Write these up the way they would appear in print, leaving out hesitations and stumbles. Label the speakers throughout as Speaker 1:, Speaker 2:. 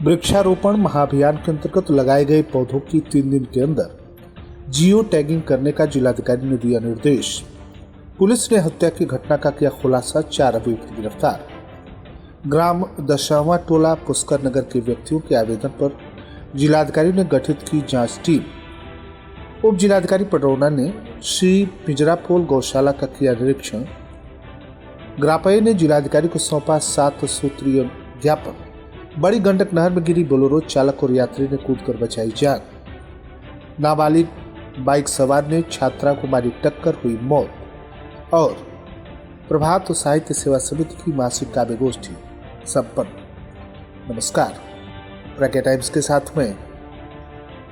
Speaker 1: वृक्षारोपण महाअभियान के अंतर्गत लगाए गए पौधों की 3 दिन के अंदर जियो टैगिंग करने का जिलाधिकारी ने दिया निर्देश। पुलिस ने हत्या की घटना का किया खुलासा, 4 अभियुक्त गिरफ्तार। ग्राम दशावां टोला पुष्कर नगर के व्यक्तियों के आवेदन पर जिलाधिकारी ने गठित की जांच टीम। उप जिलाधिकारी पडरौना ने श्री पिंजरापोल गौशाला का किया निरीक्षण। ग्रापय ने जिलाधिकारी को सौंपा 7 सूत्रीय ज्ञापन। बड़ी गंडक नहर में गिरी बोलेरो, चालक और यात्री ने कूदकर बचाई जान। नाबालिग बाइक सवार ने छात्रा को मारी टक्कर, हुई मौत। और प्रभात साहित्य सेवा समिति की मासिक काव्य गोष्ठी संपन्न। नमस्कार, प्रज्ञा टाइम्स के साथ में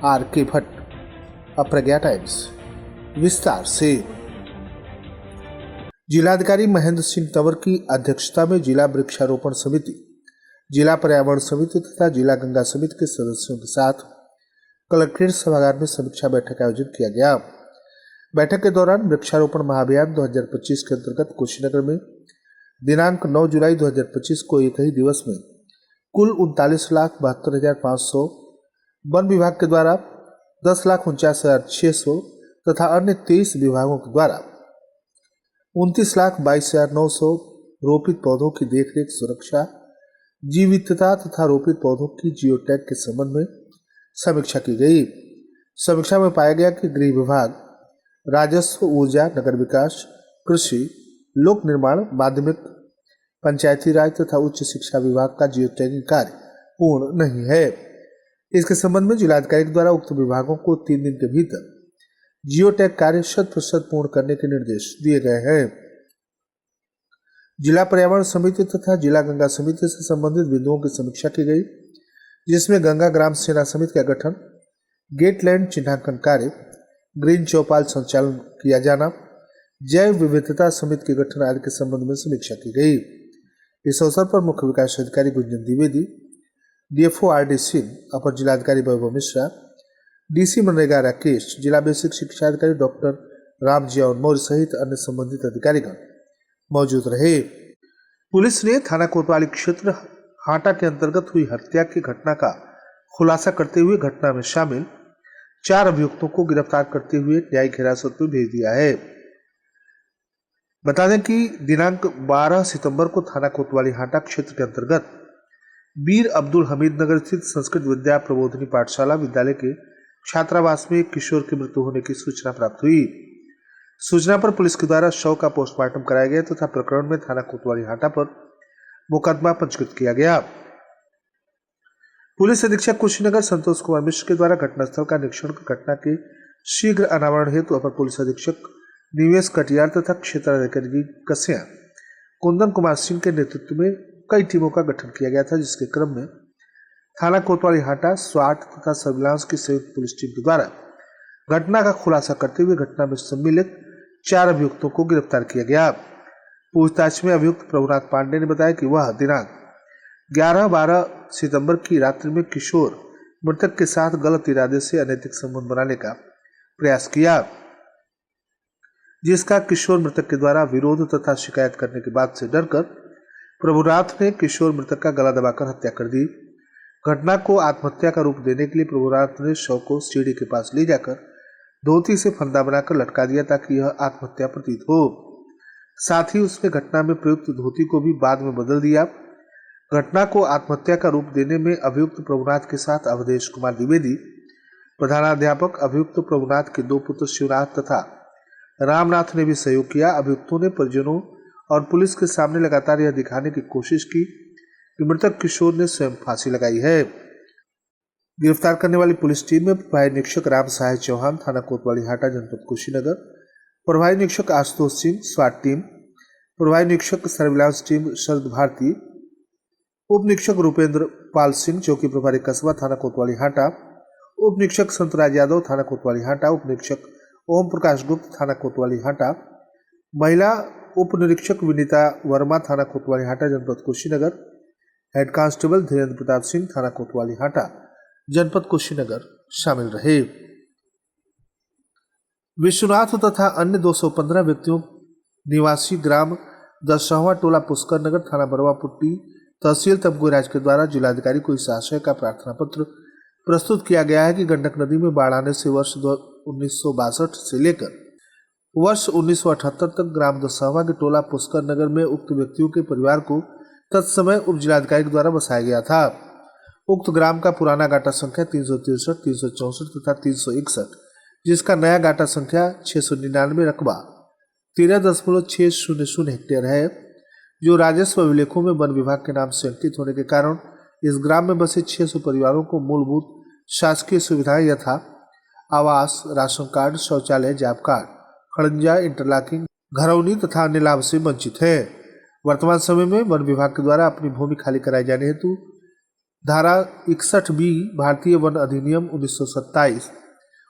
Speaker 1: आर.के. भट्ट। अब प्रज्ञा टाइम्स विस्तार से। जिलाधिकारी महेंद्र सिंह तंवर की अध्यक्षता में जिला वृक्षारोपण समिति, जिला पर्यावरण समिति तथा जिला गंगा समिति के सदस्यों के साथ कलेक्ट्रेट सभागार में समीक्षा बैठक का आयोजन किया गया। बैठक के दौरान वृक्षारोपण महाअभियान 2025 के अंतर्गत कुशीनगर में दिनांक 9 जुलाई 2025 को एक ही दिवस में कुल 39,72,500, वन विभाग के द्वारा 10,49,600 तथा अन्य 23 विभागों के द्वारा 29,22,900 रोपित पौधों की देखरेख, सुरक्षा, जीवितता तथा रोपित पौधों की जियो टैग के संबंध में समीक्षा की गई। समीक्षा में पाया गया कि गृह विभाग, राजस्व, ऊर्जा, नगर विकास, कृषि, लोक निर्माण, माध्यमिक, पंचायती राज तथा उच्च शिक्षा विभाग का जियो टैगिंग कार्य पूर्ण नहीं है। इसके संबंध में जिलाधिकारी के द्वारा उक्त विभागों को 3 दिन के भीतर जियो टैग कार्य 100% पूर्ण करने के निर्देश दिए गए हैं। जिला पर्यावरण समिति तथा जिला गंगा समिति से संबंधित बिंदुओं की समीक्षा की गई, जिसमें गंगा ग्राम सेना समिति का गठन, गेटलैंड चिन्हांकन कार्य, ग्रीन चौपाल संचालन किया जाना, जैव विविधता समिति के गठन आदि के संबंध में समीक्षा की गई। इस अवसर पर मुख्य विकास अधिकारी गुंजन द्विवेदी, डीएफओ आर.डी. सिंह, अपर जिलाधिकारी वैभव मिश्रा, डीसी मनरेगा राकेश, जिला बेसिक शिक्षा अधिकारी डॉक्टर रामजियान मौर्य सहित अन्य संबंधित अधिकारीगण मौजूद रहे। पुलिस ने थाना कोतवाली क्षेत्र हाटा के अंतर्गत हुई हत्या की घटना का खुलासा करते हुए घटना में शामिल 4 अभियुक्तों को गिरफ्तार करते हुए न्यायिक हिरासत में भेज दिया है। बता दें कि दिनांक 12 सितंबर को थाना कोतवाली हाटा क्षेत्र के अंतर्गत बीर अब्दुल हमीद नगर स्थित संस्कृत विद्या प्रबोधिनी पाठशाला विद्यालय के छात्रावास में एक किशोर की मृत्यु होने की सूचना प्राप्त हुई। सूचना पर पुलिस के द्वारा शव का पोस्टमार्टम कराया गया तथा प्रकरण में थाना कोतवाली हाटा पर मुकदमा पंजीकृत किया गया। पुलिस अधीक्षक कुशीनगर संतोष कुमार मिश्र के द्वारा घटनास्थल का निरीक्षण कर घटना के शीघ्र अनावरण हेतु अपर पुलिस अधीक्षक निवेश कटियार तथा क्षेत्राधिकारी कस्या कुंदन कुमार सिंह के नेतृत्व में कई टीमों का गठन किया गया था, जिसके क्रम में थाना कोतवाली हाटा, स्वाट तथा सर्विलांस की संयुक्त पुलिस टीम के द्वारा घटना का खुलासा करते हुए घटना में सम्मिलित 4 अभियुक्तों को गिरफ्तार किया गया। पूछताछ में अभियुक्त प्रभुनाथ पांडे ने बताया कि वह दिनांक 11-12 सितंबर की रात्रि में किशोर मृतक के साथ गलत इरादे से अनैतिक संबंध बनाने का प्रयास किया, जिसका किशोर मृतक के द्वारा विरोध तथा शिकायत करने की बात से डरकर प्रभुनाथ ने किशोर मृतक का गला दबाकर हत्या कर दी। घटना को आत्महत्या का रूप देने के लिए प्रभुनाथ ने शव को सीढ़ी के पास ले जाकर धोती से फंदा बनाकर लटका दिया ताकि यह आत्महत्या प्रतीत हो। साथ ही उसने घटना में प्रयुक्त धोती को भी बाद में बदल दिया। घटना को आत्महत्या का रूप देने में अभियुक्त प्रभुनाथ के साथ अवधेश कुमार द्विवेदी, प्रधानाध्यापक, अभियुक्त प्रभुनाथ के 2 पुत्र शिवनाथ तथा रामनाथ ने भी सहयोग किया। अभियुक्तों ने परिजनों और पुलिस के सामने लगातार यह दिखाने की कोशिश की कि मृतक किशोर ने स्वयं फांसी लगाई है। गिरफ्तार करने वाली पुलिस टीम में प्रभारी निरीक्षक राम सहाय चौहान, थाना कोतवाली हाटा, जनपद कुशीनगर, प्रभारी निरीक्षक आशुतोष सिंह, स्वाट टीम, प्रभारी निरीक्षक सर्विलांस टीम शरद भारती, उप निरीक्षक रूपेंद्र पाल सिंह चौकी प्रभारी कस्बा, थाना कोतवाली हाटा, उप निरीक्षक संतराज यादव, थाना कोतवाली हाटा, उप निरीक्षक ओम प्रकाश गुप्त, थाना कोतवाली हाटा, महिला उप निरीक्षक विनीता वर्मा, थाना कोतवाली हाटा, जनपद कुशीनगर, हेड कांस्टेबल धीरेन्द्र प्रताप सिंह, थाना कोतवाली हाटा, जनपद कुशीनगर शामिल रहे। विश्वनाथ तथा अन्य 215 व्यक्तियों निवासी ग्राम दशावां टोला पुष्कर नगर, थाना बरवापुट्टी तहसील तमकुहीराज के द्वारा जिलाधिकारी को इस आशय का प्रार्थना पत्र प्रस्तुत किया गया है कि गंडक नदी में बाढ़ आने से वर्ष 1962 से लेकर वर्ष 1978 तक ग्राम दसावा के टोला पुष्कर नगर में उक्त व्यक्तियों के परिवार को तत्समय उप जिलाधिकारी के द्वारा बसाया गया था। उक्त ग्राम का पुराना गाटा संख्या 363, 364 तथा 361, जिसका नया गाटा संख्या 699 रकबा 13.600 हेक्टेयर है, जो राजस्व अभिलेखों में वन विभाग के नाम से अंकित होने के कारण इस ग्राम में बसे 600 परिवारों को मूलभूत शासकीय सुविधाएं यथा आवास, राशन कार्ड, शौचालय, जॉब कार्ड, खड़ंजा, इंटरलॉकिंग, घरौनी तथा अन्य लाभ से वंचित है। वर्तमान समय में वन विभाग के द्वारा अपनी भूमि खाली कराए जाने हेतु धारा 61B भारतीय वन अधिनियम 1927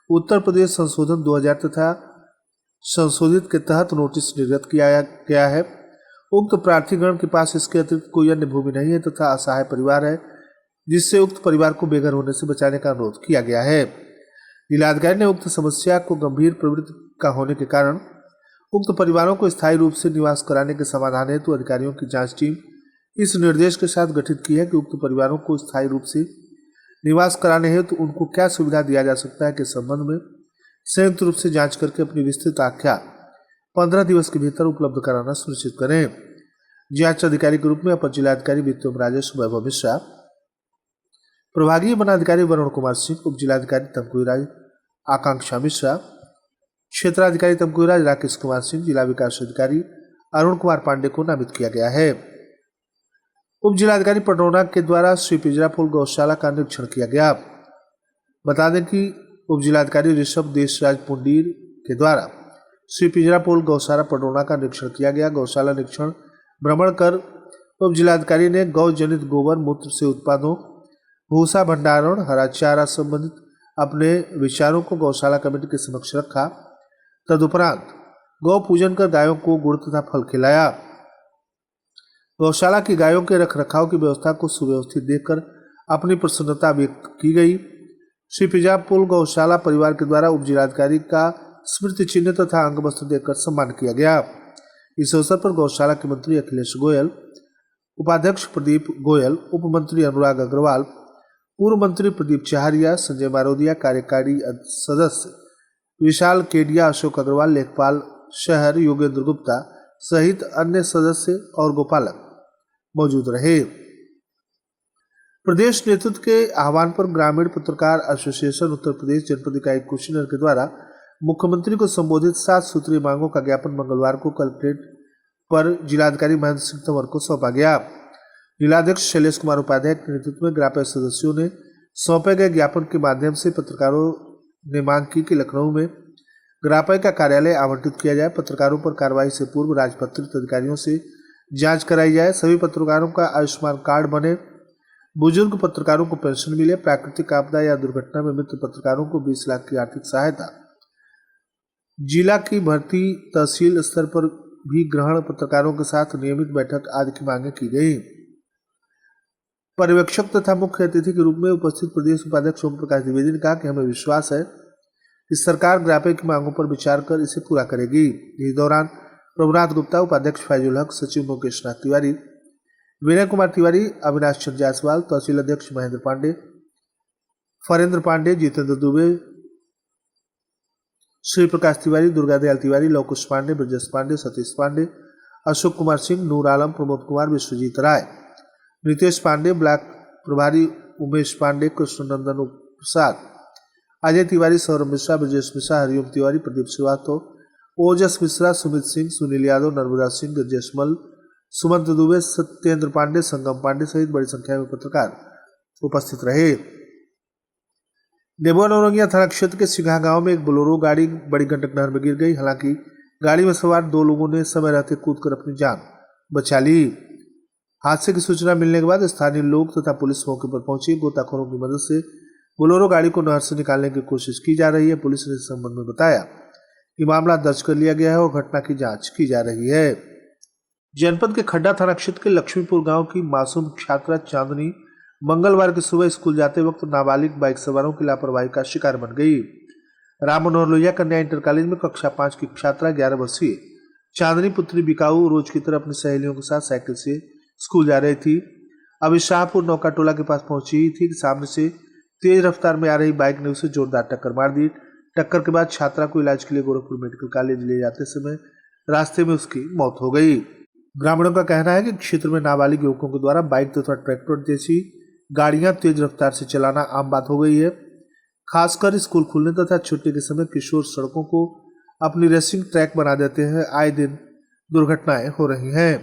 Speaker 1: उत्तर प्रदेश संशोधन 2000 तथा संशोधित के तहत नोटिस निर्गत किया गया है। उक्त प्रार्थीगण के पास इसके अतिरिक्त कोई अन्य भूमि नहीं है तथा असहाय परिवार है, जिससे उक्त परिवार को बेघर होने से बचाने का अनुरोध किया गया है। जिलाधिकारी ने उक्त समस्या को गंभीर प्रवृत्ति का होने के कारण उक्त परिवारों को स्थायी रूप से निवास कराने के समाधान हेतु अधिकारियों की जांच टीम इस निर्देश के साथ गठित की है कि उक्त परिवारों को स्थायी रूप से निवास कराने हेतु उनको क्या सुविधा दिया जा सकता है के संबंध में संयुक्त रूप से जांच करके अपनी विस्तृत आख्या 15 दिवस के भीतर उपलब्ध कराना सुनिश्चित करें। जांच अधिकारी के रूप में अपर जिलाधिकारी वित्त राजस्व वैभव मिश्रा, प्रभागीय वनाधिकारी वरुण कुमार सिंह, उप जिलाधिकारी तमकुहीराज आकांक्षा मिश्रा, क्षेत्राधिकारी तमकुहीराज राकेश कुमार सिंह, जिला विकास अधिकारी अरुण कुमार पांडे को नामित किया गया है। उप जिलाधिकारी पटौना के द्वारा श्री पिंजरापुल गौशाला का निरीक्षण किया गया। बता दें कि उप जिलाधिकारी ऋषभ देशराज पुंडीर के द्वारा श्री पिंजरापुल गौशाला पटौना का निरीक्षण किया गया। गौशाला निरीक्षण भ्रमण कर उप जिलाधिकारी ने गौ जनित गोबर मूत्र से उत्पादों, भूसा भंडारण, हरा चारा संबंधित अपने विचारों को गौशाला कमेटी के समक्ष रखा। तदुपरांत गौ पूजन कर गायों को गुड़ तथा फल खिलाया। गौशाला की गायों के रखरखाव की व्यवस्था को सुव्यवस्थित देखकर अपनी प्रसन्नता व्यक्त की गई। श्री पिंजरापुल गौशाला परिवार के द्वारा उप जिलाधिकारी का स्मृति चिन्ह तथा अंग वस्त्र देकर सम्मान किया गया। इस अवसर पर गौशाला के मंत्री अखिलेश गोयल, उपाध्यक्ष प्रदीप गोयल, उप मंत्री अनुराग अग्रवाल, पूर्व मंत्री प्रदीप चहारिया, संजय मारोदिया, कार्यकारी सदस्य विशाल केडिया, अशोक अग्रवाल, लेखपाल शहर योगेंद्र गुप्ता सहित अन्य सदस्य और गोपालक मौजूद रहे। प्रदेश नेतृत्व के आह्वान पर ग्रामीण पत्रकार एसोसिएशन उत्तर प्रदेश जनपद इकाई कुशीनगर के द्वारा मुख्यमंत्री को संबोधित 7 सूत्रीय मांगों का ज्ञापन मंगलवार को कलेक्ट्रेट पर जिलाधिकारी महेंद्र सिंह तंवर को सौंपा गया। जिलाध्यक्ष शैलेश कुमार उपाध्याय के नेतृत्व में ग्रापय सदस्यों ने सौंपे गए ज्ञापन के माध्यम से पत्रकारों ने मांग की कि लखनऊ में ग्रापय का कार्यालय आवंटित किया जाए। पत्रकारों पर कार्रवाई से पूर्व राजपत्रित अधिकारियों से जांच कराई जाए। सभी पत्रकारों का आयुष्मान कार्ड बने। बुजुर्ग पत्रकारों को पेंशन मिले। प्राकृतिक आपदा या दुर्घटना में मृत पत्रकारों को 20 लाख की आर्थिक सहायता। जिला की भर्ती तहसील स्तर पर भी ग्रहण, पत्रकारों के साथ नियमित बैठक आदि की मांगे की गई। पर्यवेक्षक तथा मुख्य अतिथि के रूप में उपस्थित प्रदेश उपाध्यक्ष ओम प्रकाश द्विवेदी ने कहा कि हमें विश्वास है कि सरकार ग्रापय की मांगों पर विचार कर इसे पूरा करेगी। इस दौरान प्रभुनाथ गुप्ता, उपाध्यक्ष फैजुल हक, सचिव मुकेश नाथ तिवारी, विनय कुमार तिवारी, अविनाश चंद्र जायसवाल, तहसील अध्यक्ष महेंद्र पांडे, फरेंद्र पांडे, जितेंद्र दुबे, श्री प्रकाश तिवारी, दुर्गा दयाल तिवारी, लवकुश पांडे, ब्रजेश पांडे, सतीश पांडे, अशोक कुमार सिंह, नूर आलम, प्रमोद कुमार, विश्वजीत राय, नितेश पांडे, ब्लॉक प्रभारी उमेश पांडे, कृष्णनंदन प्रसाद, अजय तिवारी, सौरभ मिश्रा, ब्रजेश मिश्रा, हरिओम तिवारी, प्रदीप श्रीवास्तव, ओजस मिश्रा, सुमित सिंह, सुनील यादव, नर्मदा सिंह, गजेश मल, सुमंत दुबे, सत्येंद्र पांडे, संगम पांडे सहित बड़ी संख्या में पत्रकार उपस्थित रहे। नेबुआ नौरंगिया थाना क्षेत्र के सिंघा गांव में एक बोलेरो गाड़ी बड़ी गंडक नहर में गिर गई। हालांकि गाड़ी में सवार 2 लोगों ने समय रहते कूदकर अपनी जान बचा ली। हादसे की सूचना मिलने के बाद स्थानीय लोग तथा पुलिस मौके पर पहुंची। गोताखोरों की मदद से बोलेरो गाड़ी को नहर से निकालने की कोशिश की जा रही है। पुलिस ने इस संबंध में बताया कि मामला दर्ज कर लिया गया है और घटना की जांच की जा रही है। जनपद के खड्डा थाना क्षेत्र के लक्ष्मीपुर गांव की मासूम छात्रा चांदनी मंगलवार की सुबह स्कूल जाते वक्त नाबालिग बाइक सवारों की लापरवाही का शिकार बन गई। राम मनोहर लोहिया कन्या इंटर कॉलेज में कक्षा 5 की छात्रा 11 वर्षीय चांदनी पुत्री बिकाऊ रोज की तरह अपनी सहेलियों के साथ साइकिल से स्कूल जा रही थी। अभी शाहपुर नौका टोला के पास पहुंची थी कि सामने से तेज रफ्तार में आ रही बाइक ने उसे जोरदार टक्कर मार दी। टक्कर के बाद छात्रा को इलाज के लिए गोरखपुर मेडिकल कॉलेज ले जाते समय रास्ते में उसकी मौत हो गई। ग्रामीणों का कहना है कि क्षेत्र में नाबालिग युवकों के द्वारा बाइक तथा ट्रैक्टर जैसी गाड़ियां तेज रफ्तार से चलाना आम बात हो गई है। खासकर स्कूल खुलने तथा छुट्टी के समय किशोर सड़कों को अपनी रेसिंग ट्रैक बना देते हैं। आए दिन दुर्घटनाएं हो रही हैं।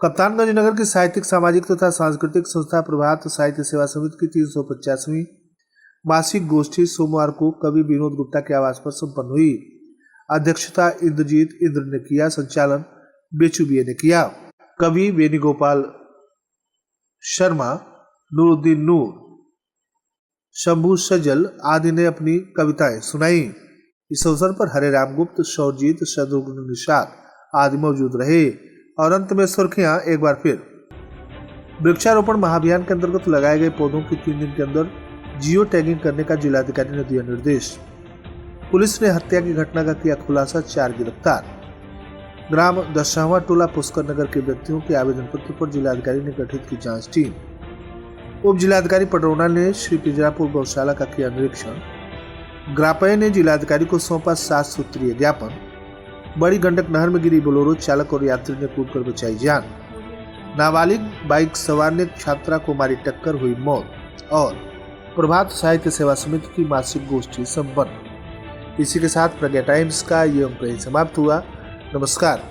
Speaker 1: कप्तानगंज नगर की साहित्यिक, सामाजिक तथा सांस्कृतिक संस्था प्रभात साहित्य सेवा समिति की 350वीं मासिक गोष्ठी सोमवार को कवि विनोद गुप्ता के आवास पर संपन्न हुई। अध्यक्षता इंद्रजीत इंद्र ने किया, संचालन बेचू बीए ने किया। कवि वेणुगोपाल शर्मा, नूरुद्दीन नूर, शंभू सजल आदि ने अपनी कविताएं सुनाई। इस अवसर पर हरे राम गुप्त, शौरजीत, शत्रुघ्न निषाद आदि मौजूद रहे। और अंत में सुर्खियां एक बार फिर। वृक्षारोपण महाअभियान के अंतर्गत लगाए गए पौधों की 3 दिन के अंदर जियो टैगिंग करने का जिलाधिकारी ने दिया निर्देश। पुलिस ने हत्या की घटना का किया खुलासा, 4 गिरफ्तार। ग्राम दशावा टोला पुष्कर नगर के व्यक्तियों के आवेदन पत्र पर जिलाधिकारी ने गठित की जांच टीम। उप जिलाधिकारी पटरौना ने श्री पिंजरापुर गौशाला का किया निरीक्षण। ग्रापय ने जिलाधिकारी को सौंपा 7 सूत्रीय ज्ञापन। बड़ी गंडक नहर में गिरी बोलेरो, चालक और यात्री ने कूदकर बचाई जान। नाबालिग बाइक सवार ने छात्रा को मारी टक्कर, हुई मौत। और प्रभात साहित्य सेवा समिति की मासिक गोष्ठी संपन्न। इसी के साथ प्रज्ञा टाइम्स का ये अंक समाप्त हुआ। नमस्कार।